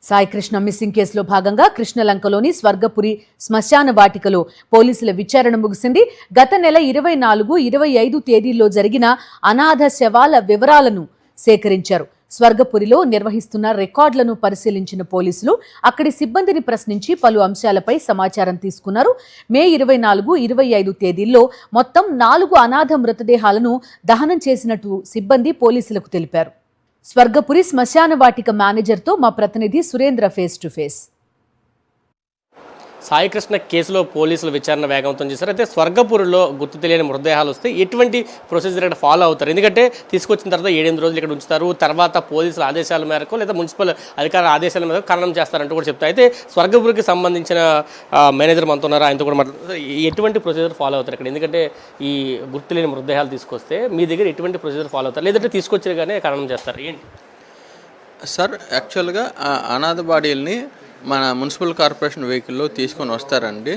Saikrishna missing కేసులో భాగంగా కృష్ణలంకలోని స్వర్గపురి శ్మశాన వాటికలో పోలీసుల విచారణ ముగిసింది. గత నెల 24, 25 తేదీల్లో జరిగిన అనాథ శవాల వివరాలను సేకరించారు. స్వర్గపురిలో నిర్వహిస్తున్న రికార్డులను పరిశీలించిన పోలీసులు అక్కడి సిబ్బందిని ప్రశ్నించి పలు అంశాలపై సమాచారం తీసుకున్నారు. మే 24, 25 తేదీల్లో మొత్తం 4 అనాథ మృతదేహాలను దహనం చేసినట్టు సిబ్బంది పోలీసులకు తెలిపారు. స్వర్గపురి శ్మశాన వాటిక మేనేజర్తో మా ప్రతినిధి Surendra face to face. Saikrishna కేసులో పోలీసులు విచారణ వేగవంతం చేశారు. అయితే స్వర్గపురిలో గుర్తు తెలియని మృతదేహాలు వస్తే ఎటువంటి ప్రొసీజర్ ఇక్కడ ఫాలో అవుతారు? ఎందుకంటే తీసుకొచ్చిన తర్వాత 7-8 రోజులు ఇక్కడ ఉంచుతారు. తర్వాత పోలీసుల ఆదేశాల మేరకు లేదా మున్సిపల్ అధికారుల ఆదేశాల మేరకు ఖననం చేస్తారంటూ కూడా చెప్తారు. అయితే స్వర్గపురికి సంబంధించిన మేనేజర్ మనతో ఉన్నారు, ఆయనతో కూడా ఎటువంటి ప్రొసీజర్ ఫాలో అవుతారు ఇక్కడ? ఎందుకంటే ఈ గుర్తు తెలియని మృతదేహాలు తీసుకొస్తే మీ దగ్గర ఎటువంటి ప్రొసీజర్ ఫాలో అవుతారు, లేదంటే తీసుకొచ్చిగానే ఖననం చేస్తారు ఏంటి సార్? యాక్చువల్గా అనాథ బాడీల్ని మన మున్సిపల్ కార్పొరేషన్ వెహికల్లో తీసుకొని వస్తారండి.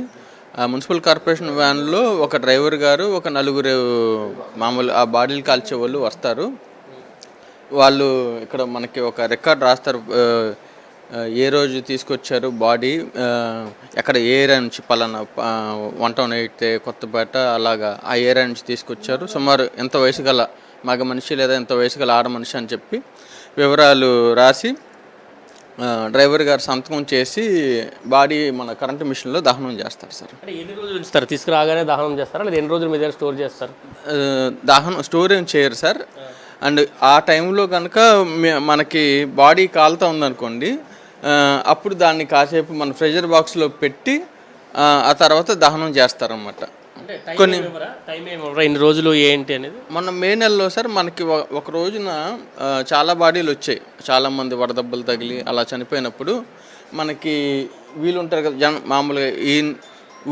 ఆ మున్సిపల్ కార్పొరేషన్ వ్యాన్లో ఒక డ్రైవర్ గారు, ఒక 4 మామూలు ఆ బాడీలు కాల్చే వాళ్ళు వస్తారు. వాళ్ళు ఇక్కడ మనకి ఒక రికార్డ్ రాస్తారు, ఏ రోజు తీసుకొచ్చారు బాడీ, ఎక్కడ ఏ ఏరియా నుంచి, పలానా 128 కొత్తపేట, అలాగా ఆ ఏరియా నుంచి తీసుకొచ్చారు, సుమారు ఎంత వయసు గల మగ మనిషి లేదా ఎంత వయసు గల ఆడ మనిషి అని చెప్పి వివరాలు రాసి డ్రైవర్ గారు సంతకం చేసి బాడీ మన కరెంట్ మిషన్లో దహనం చేస్తారు సార్. ఎన్ని రోజులు ఉంచుతారు? తీసుకురాగానే దహనం చేస్తారా, లేదా ఎన్ని రోజులు మీ దగ్గర స్టోర్ చేస్తారు? దహనం స్టోర్ ఏం చేయరు సార్. అండ్ ఆ టైంలో కనుక మనకి బాడీ కాలుతా ఉందనుకోండి, అప్పుడు దాన్ని కాసేపు మన ఫ్రెజర్ బాక్స్లో పెట్టి ఆ తర్వాత దహనం చేస్తారన్నమాట. కొన్ని ఎన్ని రోజులు ఏంటి అనేది మొన్న మే నెలలో సార్ మనకి ఒక రోజున చాలా బాడీలు వచ్చాయి. చాలామంది వడదెబ్బలు తగిలి అలా చనిపోయినప్పుడు మనకి వీళ్ళు ఉంటారు కదా, మామూలుగా ఈ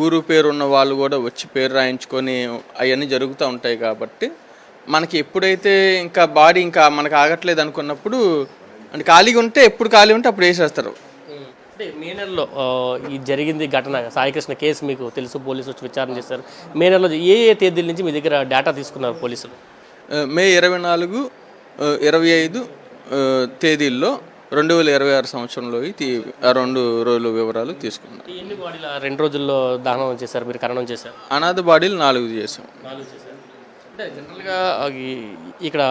ఊరు పేరు ఉన్న వాళ్ళు కూడా వచ్చి పేరు రాయించుకొని అవన్నీ జరుగుతూ ఉంటాయి. కాబట్టి మనకి ఎప్పుడైతే ఇంకా బాడీ ఇంకా మనకు ఆగట్లేదు అనుకున్నప్పుడు, అంటే ఖాళీగా ఉంటే ఎప్పుడు ఖాళీ ఉంటే అప్పుడు వేసేస్తారు. అంటే మే నెలలో ఈ జరిగింది ఘటన, సాయికృష్ణ కేసు మీకు తెలుసు, పోలీసులు వచ్చి విచారణ చేశారు. మే నెలలో ఏ తేదీల నుంచి మీ దగ్గర డేటా తీసుకున్నారు పోలీసులు? మే 24, 25 తేదీల్లో 2026 సంవత్సరంలో 2 రోజుల వివరాలు తీసుకున్నారు. ఎన్ని బాడీలు 2 రోజుల్లో దహనం చేశారు, మీరు ఖననం చేశారు? అనాథ బాడీలు 4 చేసాం. అంటే జనరల్గా ఇక్కడ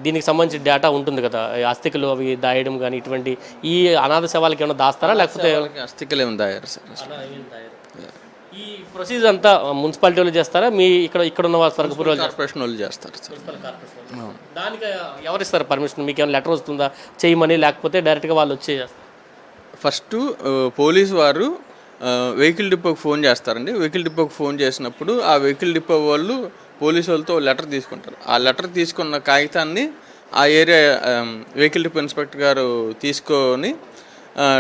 దీనికి సంబంధించిన డేటా ఉంటుంది కదా, అస్థికలు అవి దాయడం కానీ ఇటువంటి ఈ అనాథ శవాలకి ఏమైనా దాస్తారా, లేకపోతే అస్థికలు ఏమైనా దాయారు సార్? ఈ ప్రొసీజర్ అంతా మున్సిపాలిటీ వాళ్ళు చేస్తారా, మీ ఇక్కడ ఉన్న స్వర్గపురి కార్పొరేషన్ వాళ్ళు చేస్తారు సార్? దానికి ఎవరిస్తారు పర్మిషన్? మీకు ఏమైనా లెటర్ వస్తుందా చేయమని, లేకపోతే డైరెక్ట్గా వాళ్ళు వచ్చి చేస్తారు? ఫస్ట్ పోలీసు వారు వెహికల్ డిపోకి ఫోన్ చేస్తారండి. వెహికల్ డిపోకి ఫోన్ చేసినప్పుడు ఆ వెహికల్ డిపో వాళ్ళు పోలీసు వాళ్ళతో లెటర్ తీసుకుంటారు. ఆ లెటర్ తీసుకున్న కాగితాన్ని ఆ ఏరియా వెహికల్ డిపో ఇన్స్పెక్టర్ గారు తీసుకొని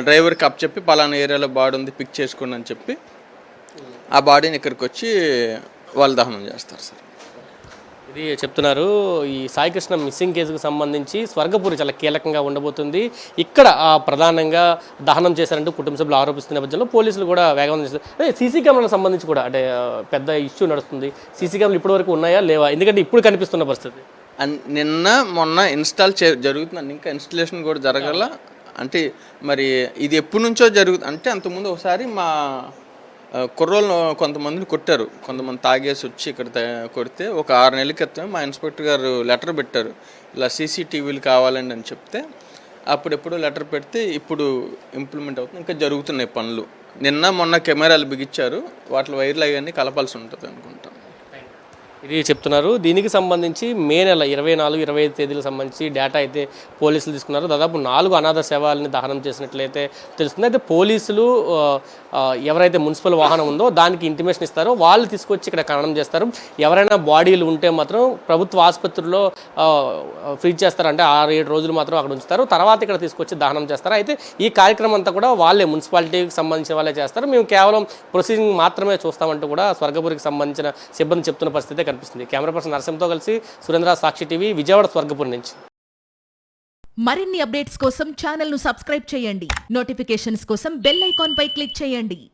డ్రైవర్కి అప్పచెప్పి పలానా ఏరియాలో బాడీ ఉంది పిక్ చేసుకోండి అని చెప్పి ఆ బాడీని ఇక్కడికి వచ్చి వాళ్ళు దహనం చేస్తారు సార్. ఇది చెప్తున్నారు. ఈ సాయికృష్ణ మిస్సింగ్ కేసుకు సంబంధించి స్వర్గపురి చాలా కీలకంగా ఉండబోతుంది. ఇక్కడ ప్రధానంగా దహనం చేశారంటూ కుటుంబ సభ్యులు ఆరోపిస్తున్న నేపథ్యంలో పోలీసులు కూడా వేగవంతం చేస్తారు. సీసీ కెమెరాలకు సంబంధించి కూడా అంటే పెద్ద ఇష్యూ నడుస్తుంది. సీసీ కెమెరాలు ఇప్పటివరకు ఉన్నాయా లేవా? ఎందుకంటే ఇప్పుడు కనిపిస్తున్న పరిస్థితి. నిన్న మొన్న ఇన్స్టాల్ జరుగుతుందండి, ఇంకా ఇన్స్టలేషన్ కూడా జరగాల. అంటే మరి ఇది ఎప్పటి నుంచో జరుగుతుంది అంటే, అంతకుముందు ఒకసారి మా కుర్రోళ్ళు కొంతమందిని కొట్టారు, కొంతమంది తాగేసి వచ్చి ఇక్కడ కొడితే ఒక 6 నెలల క్రితం మా ఇన్స్పెక్టర్ గారు లెటర్ పెట్టారు, ఇలా సీసీటీవీలు కావాలండి అని చెప్తే అప్పుడెప్పుడు లెటర్ పెడితే ఇప్పుడు ఇంప్లిమెంట్ అవుతుంది. ఇంకా జరుగుతున్నాయి పనులు. నిన్న మొన్న కెమెరాలు బిగించారు, వాటి వైర్లు అవన్నీ కలపాల్సి ఉంటుంది అనుకుంటాం. ఇది చెప్తున్నారు. దీనికి సంబంధించి మే నెల 24, 25 తేదీలకు సంబంధించి డేటా అయితే పోలీసులు తీసుకున్నారు. దాదాపు 4 అనాథ శవాలని దహనం చేసినట్లయితే తెలుస్తుంది. అయితే పోలీసులు ఎవరైతే మున్సిపల్ వాహనం ఉందో దానికి ఇంటిమేషన్ ఇస్తారో వాళ్ళు తీసుకొచ్చి ఇక్కడ ఖననం చేస్తారు. ఎవరైనా బాడీలు ఉంటే మాత్రం ప్రభుత్వ ఆసుపత్రుల్లో ఫ్రీజ్ చేస్తారు, అంటే 6-7 రోజులు మాత్రం అక్కడ ఉంచుతారు. తర్వాత ఇక్కడ తీసుకొచ్చి దహనం చేస్తారు. అయితే ఈ కార్యక్రమం అంతా కూడా వాళ్ళే మున్సిపాలిటీకి సంబంధించిన వాళ్ళే చేస్తారు. మేము కేవలం ప్రొసీజింగ్ మాత్రమే చూస్తామంటూ కూడా స్వర్గపురికి సంబంధించిన సిబ్బంది చెప్తున్న పరిస్థితి కనిపిస్తుంది. కెమెరా పర్సన్ నరసింహతో కలిసి సురేంద్ర, సాక్షి టీవీ, విజయవాడ, స్వర్గపురి నుంచి. మరిన్ని అప్డేట్స్ కోసం ఛానల్ ను సబ్స్క్రైబ్ చేయండి. నోటిఫికేషన్స్ కోసం బెల్ ఐకాన్ పై క్లిక్ చేయండి.